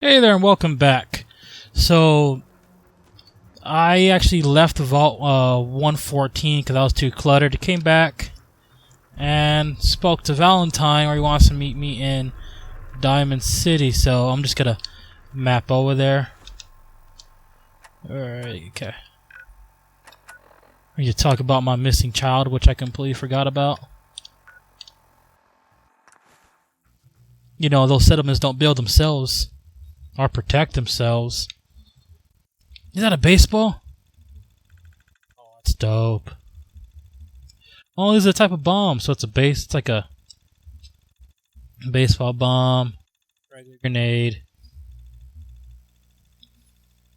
Hey there and welcome back. So, I actually left Vault 114 because I was too cluttered. Came back and spoke to Valentine where he wants to meet me in Diamond City. So, I'm just going to map over there. Alright, okay. We need to talk about my missing child, which I completely forgot about. You know, those settlements don't build themselves or protect themselves. Is that a baseball? Oh, that's dope. Oh, this is a type of bomb, so it's a base. It's like a baseball bomb, regular grenade.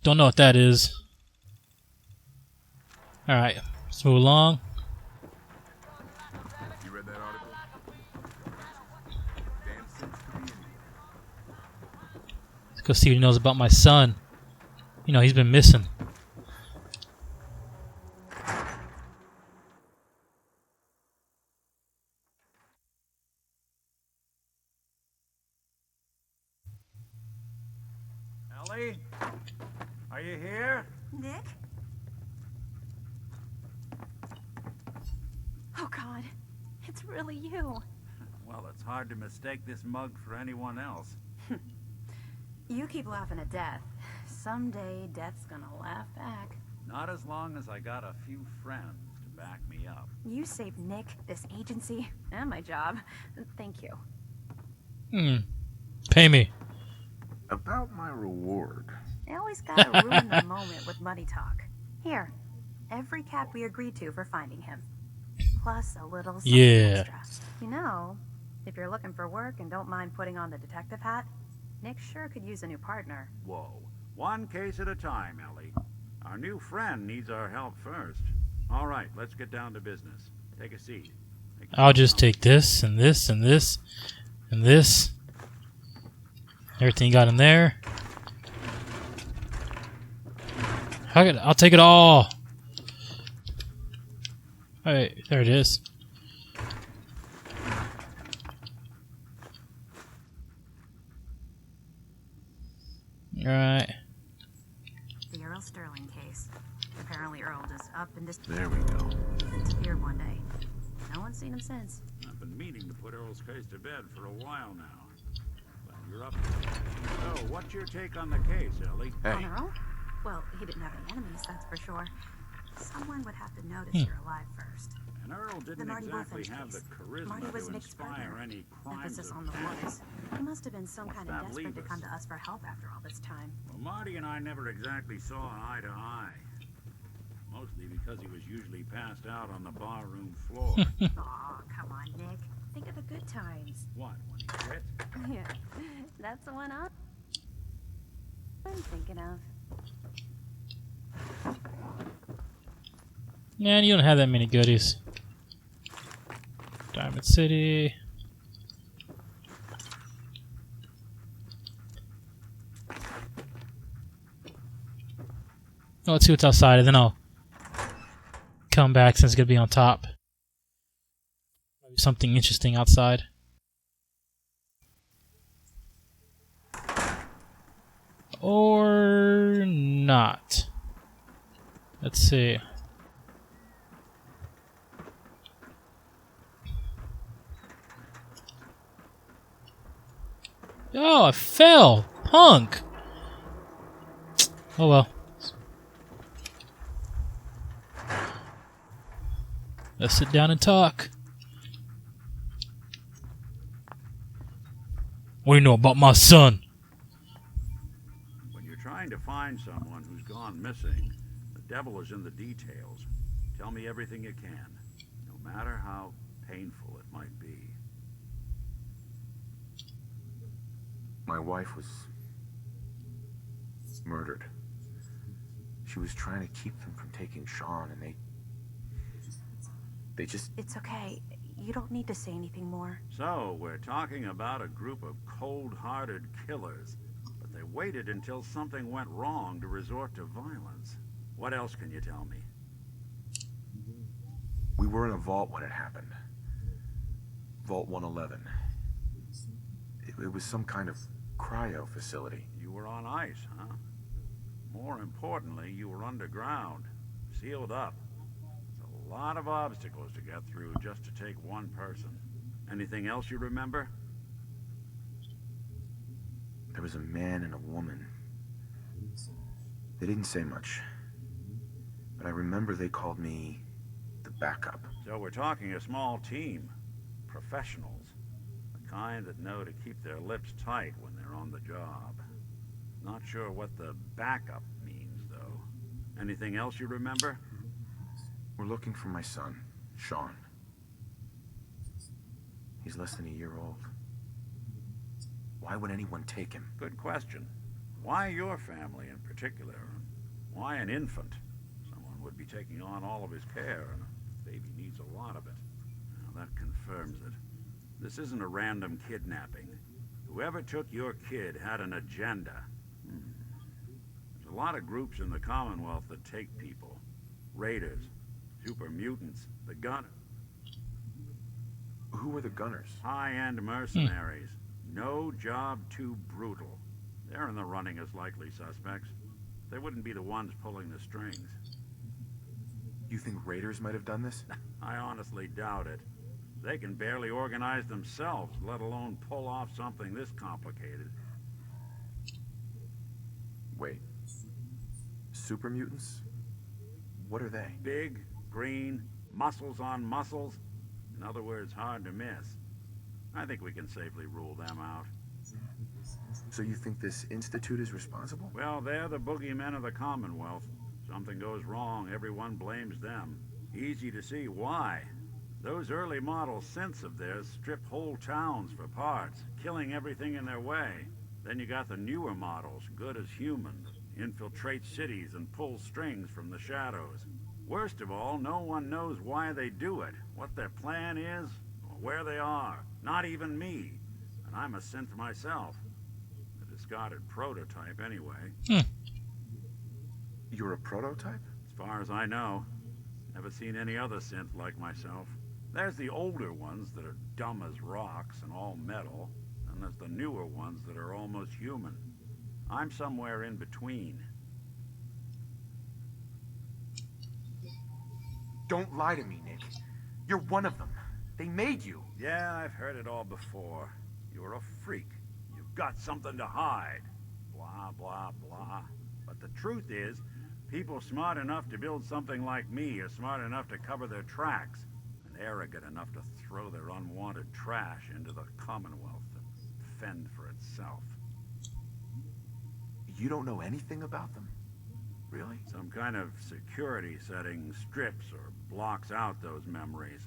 Don't know what that is. All right, let's move along. You read that article? Damn suits to be in. Let's go see what he knows about my son. You know, he's been missing. Ellie? Are you here? Nick? Oh God, it's really you. Well, it's hard to mistake this mug for anyone else. You keep laughing at death. Someday death's gonna laugh back. Not as long as I got a few friends to back me up. You saved Nick, this agency, and my job. Thank you. Pay me. About my reward. I always gotta ruin the moment with money talk. Here, every cap we agreed to for finding him. Plus a little something Yeah. extra. You know, if you're looking for work and don't mind putting on the detective hat, Nick sure could use a new partner. Whoa. One case at a time, Ellie. Our new friend needs our help first. All right, let's get down to business. Take a seat. I'll just take this and this and this and this. Everything you got in there. I'll take it all. Alright, there it is. Alright. The Earl Sterling case. Apparently Earl just up and There we go. disappeared one day. No one's seen him since. I've been meaning to put Earl's case to bed for a while now. But you're up. So, what's your take on the case, Ellie? Hey, On Earl? Well, he didn't have any enemies, that's for sure. Someone would have to notice you're alive first. And Earl didn't The Marty exactly Bullfinch have the case. charisma Marty was to Nick's inspire brother. any crimes Emphasis of on the passion. was. He must have been some kind of that desperate leave to us? come to us for help after all this time. Well, Marty and I never exactly saw eye to eye. Mostly because he was usually passed out on the barroom floor. Aw, come on, Nick. Think of the good times. What, when he quit? Yeah, that's the one I'm thinking of. Man, you don't have that many goodies. Diamond City. Oh, let's see what's outside, and then I'll come back since it's gonna be on top. Maybe something interesting outside. Or not. Let's see. Oh, I fell! Punk! Oh well. Let's sit down and talk. What do you know about my son? When you're trying to find someone who's gone missing, the devil is in the details. Tell me everything you can, no matter how painful it might be. my wife was murdered. She was trying to keep them from taking Sean, and they just... It's okay. You don't need to say anything more. So, we're talking about a group of cold-hearted killers, but they waited until something went wrong to resort to violence. What else can you tell me? We were in a vault when it happened. Vault 111. It was some kind of cryo facility. You were on ice, huh? More importantly, you were underground, sealed up. It's a lot of obstacles to get through just to take one person. Anything else you remember? There was a man and a woman. They didn't say much, but I remember they called me the backup. So we're talking a small team. Professionals. The kind that know to keep their lips tight when they're on the job. Not sure what the backup means, though. Anything else you remember? We're looking for my son, Sean. He's less than a year old. Why would anyone take him? Good question. Why your family in particular? Why an infant? Someone would be taking on all of his care, and a baby needs a lot of it. Now that confirms it. This isn't a random kidnapping. Whoever took your kid had an agenda. There's a lot of groups in the Commonwealth that take people. Raiders, super mutants, the gun... Who were the gunners? High-end mercenaries. No job too brutal. They're in the running as likely suspects. They wouldn't be the ones pulling the strings. You think raiders might have done this? I honestly doubt it. They can barely organize themselves, let alone pull off something this complicated. Wait. Super mutants? What are they? Big, green, muscles on muscles. In other words, hard to miss. I think we can safely rule them out. So you think this institute is responsible? Well, they're the boogeymen of the Commonwealth. Something goes wrong, everyone blames them. Easy to see why. Those early model synths of theirs strip whole towns for parts, killing everything in their way. Then you got the newer models, good as human, infiltrate cities and pull strings from the shadows. Worst of all, no one knows why they do it, what their plan is, or where they are. Not even me. And I'm a synth myself. A discarded prototype anyway. You're a prototype? As far as I know. Never seen any other synth like myself. There's the older ones that are dumb as rocks and all metal. And there's the newer ones that are almost human. I'm somewhere in between. Don't lie to me, Nick. You're one of them. They made you. Yeah, I've heard it all before. You're a freak. You've got something to hide. Blah, blah, blah. But the truth is, people smart enough to build something like me are smart enough to cover their tracks, and arrogant enough to throw their unwanted trash into the Commonwealth and fend for itself. You don't know anything about them? Really? Some kind of security setting strips or blocks out those memories.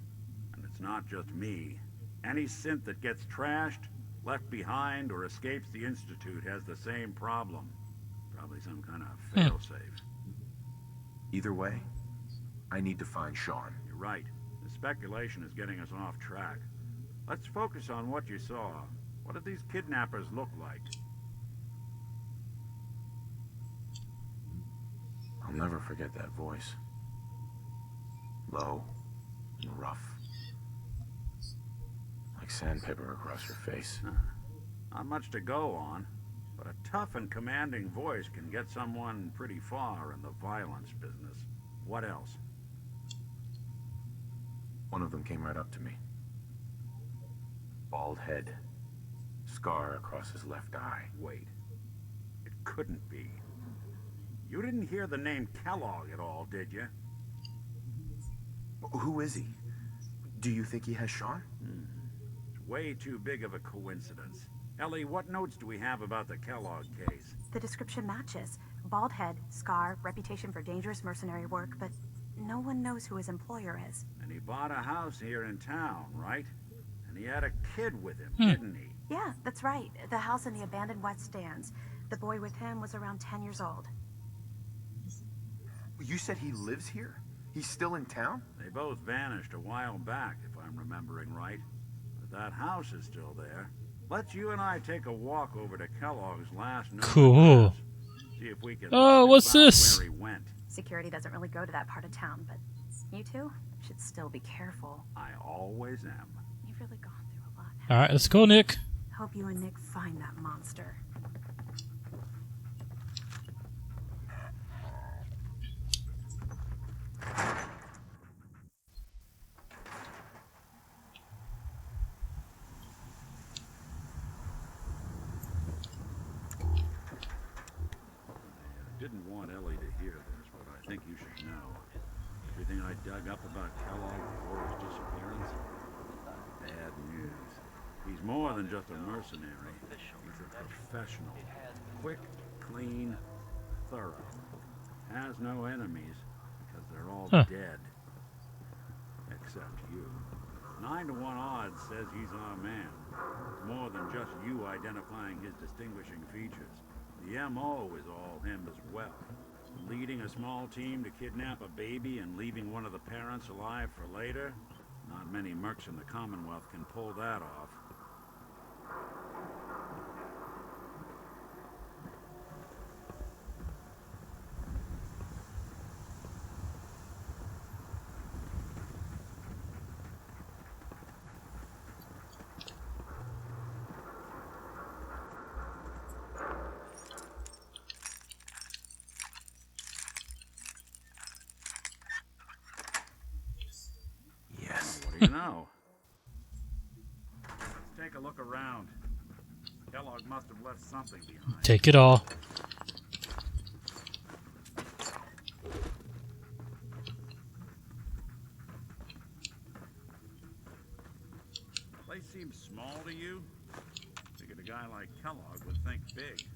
And it's not just me. Any synth that gets trashed, left behind, or escapes the Institute has the same problem. Probably some kind of failsafe. Either way, I need to find Sean. You're right. The speculation is getting us off track. Let's focus on what you saw. What did these kidnappers look like? I'll never forget that voice. Low and rough. Like sandpaper across your face. Not much to go on, but a tough and commanding voice can get someone pretty far in the violence business. What else? One of them came right up to me. Bald head. Scar across his left eye. Wait. It couldn't be. You didn't hear the name Kellogg at all, did you? Who is he? Do you think he has Sean? It's way too big of a coincidence. Ellie, what notes do we have about the Kellogg case? The description matches. Bald head, scar, reputation for dangerous mercenary work, but no one knows who his employer is. And he bought a house here in town, right? And he had a kid with him, didn't he? Yeah, that's right. The house in the abandoned West Stands. The boy with him was around 10 years old. You said he lives here? He's still in town? They both vanished a while back, if I'm remembering right. But that house is still there. Let's you and I take a walk over to Kellogg's last known Cool. address. See if we can Oh, snoop what's out this? where he went. Security doesn't really go to that part of town, but you two should still be careful. I always am. You've really gone through a lot. All right, let's go, Nick. Hope you and Nick find that monster. didn't want Ellie to hear this, but I think you should know. Everything I dug up about Kellogg before his disappearance, bad news. He's more than just a mercenary. He's a professional. Quick, clean, thorough. Has no enemies, because they're all dead. Except you. 9 to 1 odds says he's our man. More than just you identifying his distinguishing features. The M.O. is all him as well. Leading a small team to kidnap a baby and leaving one of the parents alive for later? Not many mercs in the Commonwealth can pull that off. What do you know? Let's take a look around. Kellogg must have left something behind. Take it all. Place seems small to you? Figured a guy like Kellogg would think big.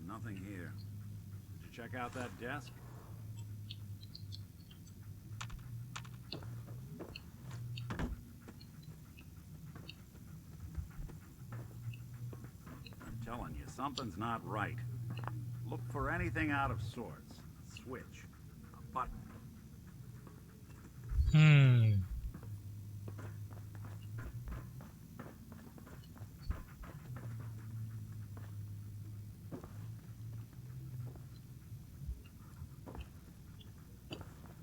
Nothing here. Did you check out that desk? I'm telling you, something's not right. Look for anything out of sorts. A switch. A button.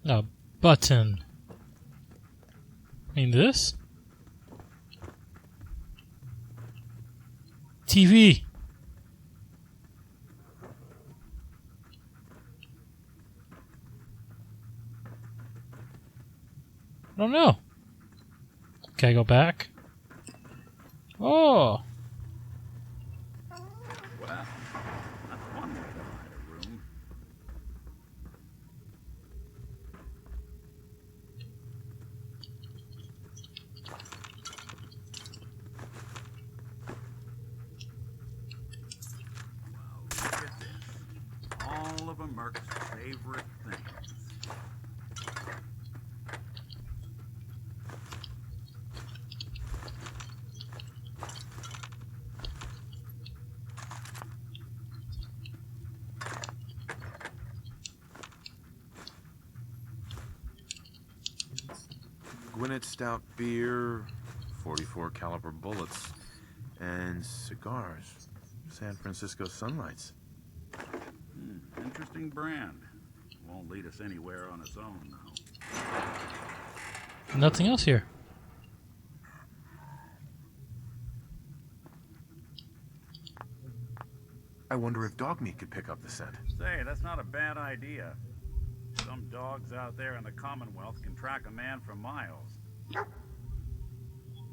A button. I mean this? TV. I don't know. Can I go back? Oh. Well, that's one way to hide a room. Look at this. All of a merc's favorite things. Gwinnett Stout beer, 44 caliber bullets, and cigars. San Francisco Sunlights. Interesting brand. Won't lead us anywhere on its own, though. Nothing else here. I wonder if Dogmeat could pick up the scent. Say, that's not a bad idea. Some dogs out there in the Commonwealth can track a man for miles.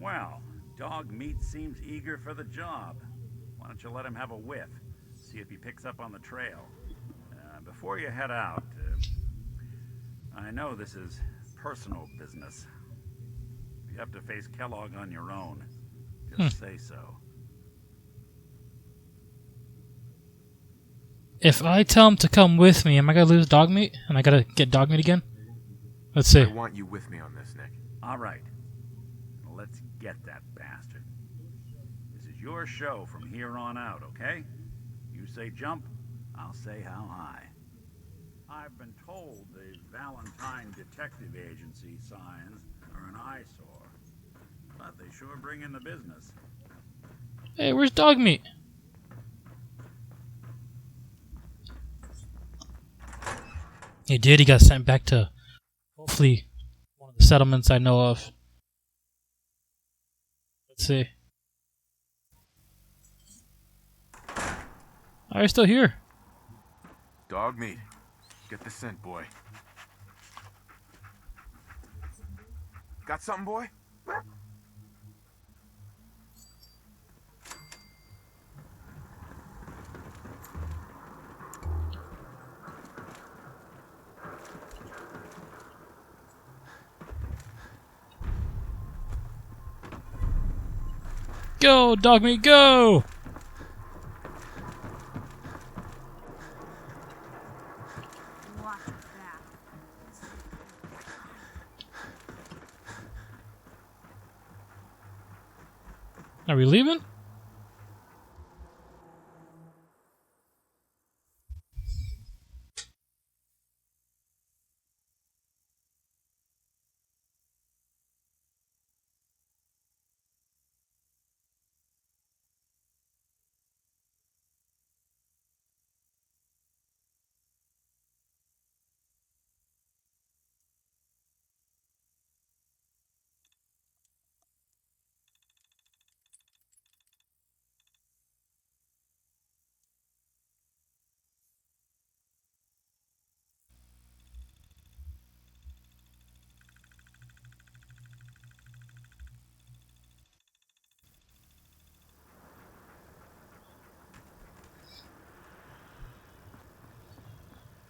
Well, Dogmeat seems eager for the job. Why don't you let him have a whiff? See if he picks up on the trail. Before you head out, I know this is personal business. If you have to face Kellogg on your own, just say so. If I tell him to come with me, am I gonna lose Dogmeat? And I gotta get Dogmeat again? Let's see. I want you with me on this, Nick. All right. Let's get that bastard. This is your show from here on out, okay? You say jump, I'll say how high. I've been told the Valentine Detective Agency signs are an eyesore, but they sure bring in the business. Hey, where's Dogmeat? He did. He got sent back to, hopefully, one of the settlements I know of. Let's see. Oh, you're still here. Dogmeat. Get the scent, boy. Got something, boy? Go, dog meat, go! Are we leaving?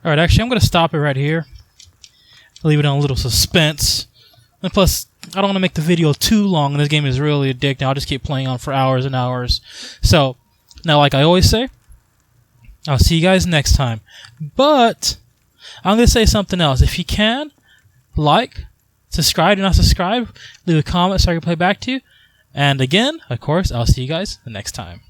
Alright, actually, I'm going to stop it right here. Leave it on a little suspense. And plus, I don't want to make the video too long, and this game is really addicting. I'll just keep playing on for hours and hours. So, now like I always say, I'll see you guys next time. But, I'm going to say something else. If you can, like, subscribe, do not subscribe, leave a comment so I can play back to you. And again, of course, I'll see you guys the next time.